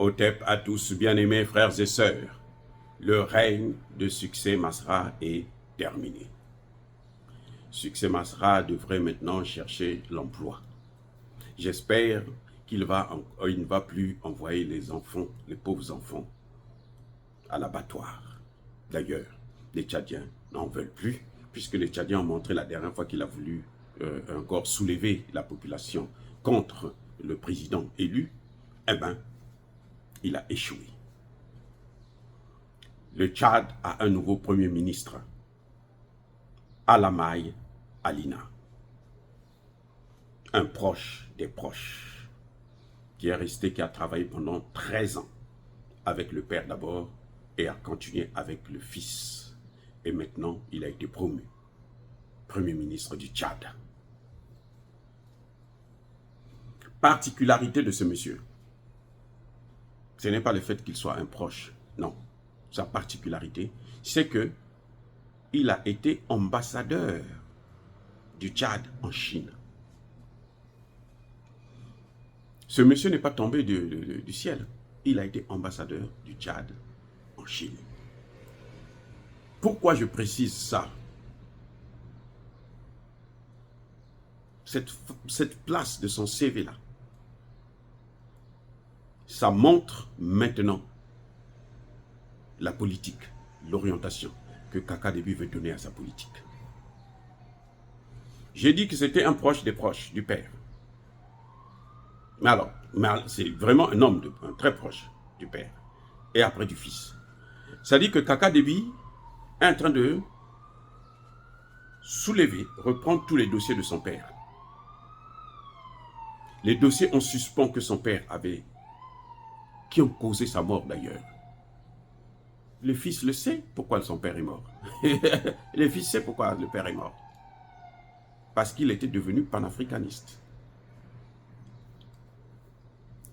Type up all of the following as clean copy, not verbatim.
Otep à tous, bien-aimés frères et sœurs, le règne de Succès Masra est terminé. Succès Masra devrait maintenant chercher l'emploi. J'espère qu'il ne va plus envoyer les enfants, les pauvres enfants, à l'abattoir. D'ailleurs, les Tchadiens n'en veulent plus, puisque les Tchadiens ont montré la dernière fois qu'il a voulu encore soulever la population contre le président élu, eh bien, il a échoué. Le Tchad a un nouveau premier ministre, Alamaye Alina, un proche des proches, qui est resté, qui a travaillé pendant 13 ans avec le père d'abord et a continué avec le fils. Et maintenant, il a été promu premier ministre du Tchad. Particularité de ce monsieur, ce n'est pas le fait qu'il soit un proche, non. Sa particularité, c'est que il a été ambassadeur du Tchad en Chine. Ce monsieur n'est pas tombé du ciel. Il a été ambassadeur du Tchad en Chine. Pourquoi je précise ça? Cette place de son CV là, ça montre maintenant la politique, l'orientation que Kaka Déby veut donner à sa politique. J'ai dit que c'était un proche des proches du père. Mais alors, c'est vraiment un homme, un très proche du père et après du fils. Ça dit que Kaka Déby est en train de soulever, reprendre tous les dossiers de son père. Les dossiers en suspens que son père avait, qui ont causé sa mort d'ailleurs. Le fils le sait pourquoi son père est mort. Le fils sait pourquoi le père est mort. Parce qu'il était devenu panafricaniste.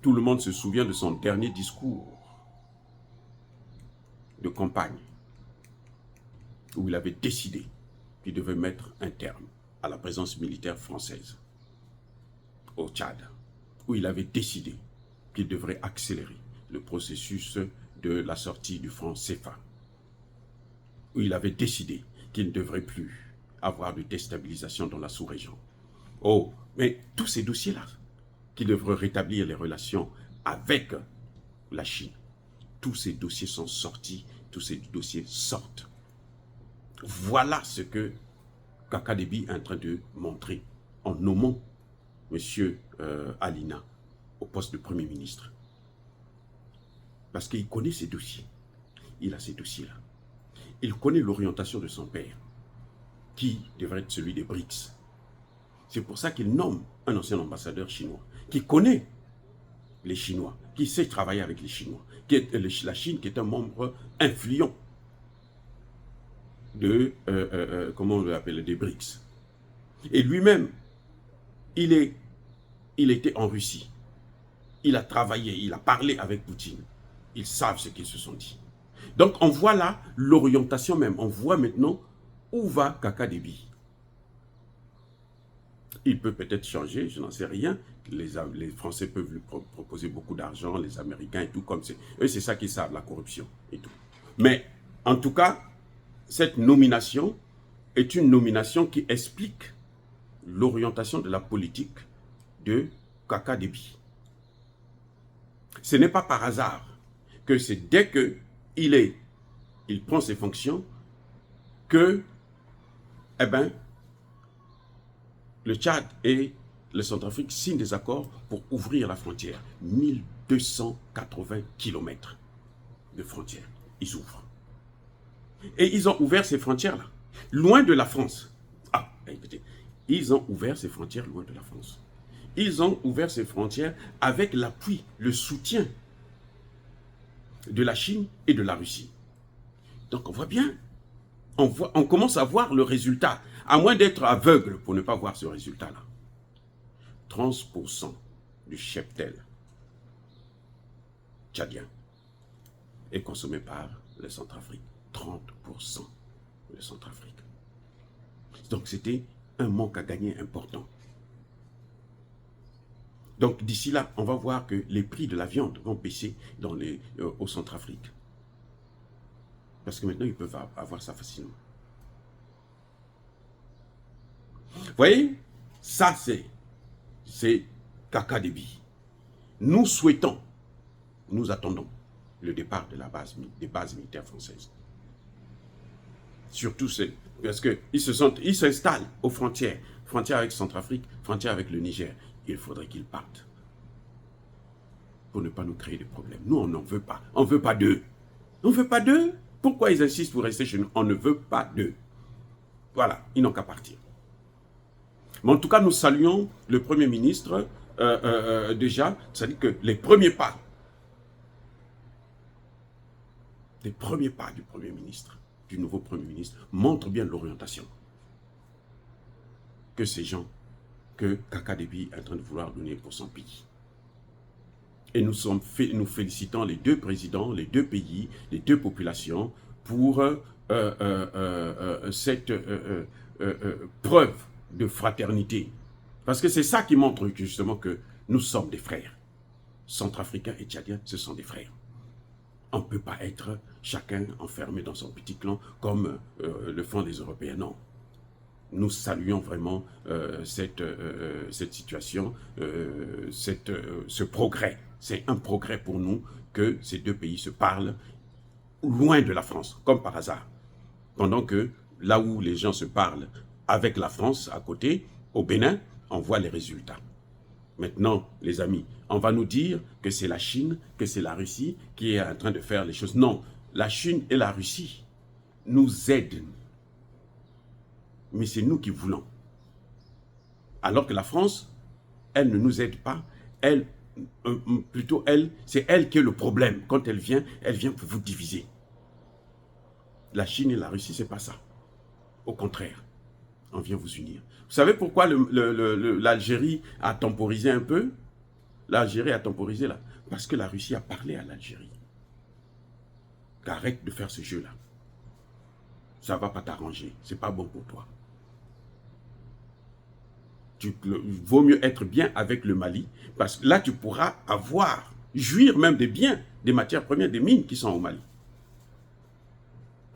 Tout le monde se souvient de son dernier discours de campagne, où il avait décidé qu'il devait mettre un terme à la présence militaire française au Tchad, où il avait décidé qu'il devrait accélérer le processus de la sortie du franc CFA, où il avait décidé qu'il ne devrait plus avoir de déstabilisation dans la sous-région. Oh, mais tous ces dossiers-là, qui devraient rétablir les relations avec la Chine, tous ces dossiers sont sortis, tous ces dossiers sortent. Voilà ce que Kaka Déby est en train de montrer en nommant M. Alina au poste de Premier ministre. Parce qu'il connaît ces dossiers. Il a ces dossiers-là. Il connaît l'orientation de son père, qui devrait être celui des BRICS. C'est pour ça qu'il nomme un ancien ambassadeur chinois, qui connaît les Chinois, qui sait travailler avec les Chinois, qui est la Chine qui est un membre influent de, comment on l'appelle, des BRICS. Et lui-même, il était en Russie. Il a travaillé, il a parlé avec Poutine. Ils savent ce qu'ils se sont dit. Donc on voit là l'orientation même. On voit maintenant où va Kaka Déby. Il peut peut-être changer, je n'en sais rien. Les Français peuvent lui proposer beaucoup d'argent, les Américains et tout, comme c'est. Eux, c'est ça qu'ils savent, la corruption et tout. Mais en tout cas, cette nomination est une nomination qui explique l'orientation de la politique de Kaka Déby. Ce n'est pas par hasard que c'est dès qu'il prend ses fonctions que, eh ben, le Tchad et le Centrafrique signent des accords pour ouvrir la frontière. 1280 km de frontières, ils ouvrent. Et ils ont ouvert ces frontières-là, loin de la France. Ah, écoutez, ils ont ouvert ces frontières loin de la France. Ils ont ouvert ces frontières avec l'appui, le soutien de la Chine et de la Russie. Donc on voit bien, on commence à voir le résultat, à moins d'être aveugle pour ne pas voir ce résultat-là. 30% du cheptel tchadien est consommé par le Centrafrique. 30% de Centrafrique. Donc c'était un manque à gagner important. Donc d'ici là, on va voir que les prix de la viande vont baisser au Centrafrique. Parce que maintenant, ils peuvent avoir ça facilement. Vous voyez, ça c'est Kaka Déby. Nous souhaitons, nous attendons le départ de des bases militaires françaises. Surtout, parce qu'ils s'installent aux frontières avec Centrafrique, frontières avec le Niger. Il faudrait qu'ils partent pour ne pas nous créer des problèmes. Nous, on n'en veut pas. On ne veut pas d'eux. On ne veut pas d'eux. Pourquoi ils insistent pour rester chez nous? On ne veut pas d'eux. Voilà, ils n'ont qu'à partir. Mais en tout cas, nous saluons le Premier ministre déjà, c'est-à-dire que les premiers pas du Premier ministre, du nouveau Premier ministre, montrent bien l'orientation que ces gens, que Kaka Déby est en train de vouloir donner pour son pays. Et nous félicitons les deux présidents, les deux pays, les deux populations pour cette preuve de fraternité. Parce que c'est ça qui montre justement que nous sommes des frères. Centrafricains et Tchadiens, ce sont des frères. On ne peut pas être chacun enfermé dans son petit clan comme le font les Européens. Non. Nous saluons vraiment cette situation, ce progrès. C'est un progrès pour nous que ces deux pays se parlent loin de la France, comme par hasard. Pendant que là où les gens se parlent avec la France à côté, au Bénin, on voit les résultats. Maintenant, les amis, on va nous dire que c'est la Chine, que c'est la Russie qui est en train de faire les choses. Non, la Chine et la Russie nous aident. Mais c'est nous qui voulons. Alors que la France, elle ne nous aide pas. C'est elle qui est le problème. Quand elle vient pour vous diviser. La Chine et la Russie, c'est pas ça. Au contraire, on vient vous unir. Vous savez pourquoi l'Algérie a temporisé un peu? L'Algérie a temporisé là. Parce que la Russie a parlé à l'Algérie. Arrête de faire ce jeu-là. Ça ne va pas t'arranger. C'est pas bon pour toi. Il vaut mieux être bien avec le Mali, parce que là, tu pourras jouir même des biens, des matières premières, des mines qui sont au Mali.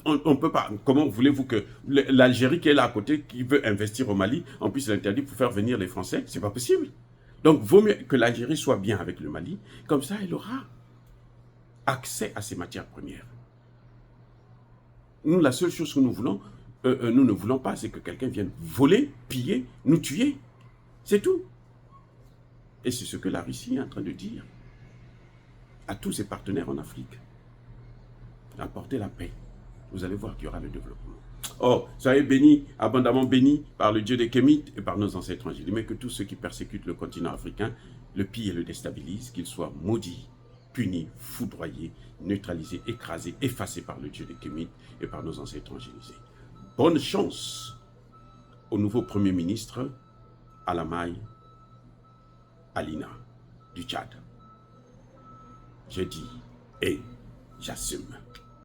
On ne peut pas. Comment voulez-vous que l'Algérie qui est là à côté, qui veut investir au Mali, on puisse l'interdire pour faire venir les Français? C'est pas possible. Donc, vaut mieux que l'Algérie soit bien avec le Mali, comme ça, elle aura accès à ces matières premières. Nous, la seule chose que nous voulons, nous ne voulons pas, c'est que quelqu'un vienne voler, piller, nous tuer. C'est tout. Et c'est ce que la Russie est en train de dire à tous ses partenaires en Afrique. Apportez la paix. Vous allez voir qu'il y aura le développement. Oh, soyez bénis, abondamment bénis par le Dieu des Kémites et par nos ancêtres angéliques. Mais que tous ceux qui persécutent le continent africain le pillent et le déstabilisent, qu'ils soient maudits, punis, foudroyés, neutralisés, écrasés, effacés par le Dieu des Kémites et par nos ancêtres angélisés. Bonne chance au nouveau Premier ministre Alamaï Alina du Tchad. Je dis et j'assume.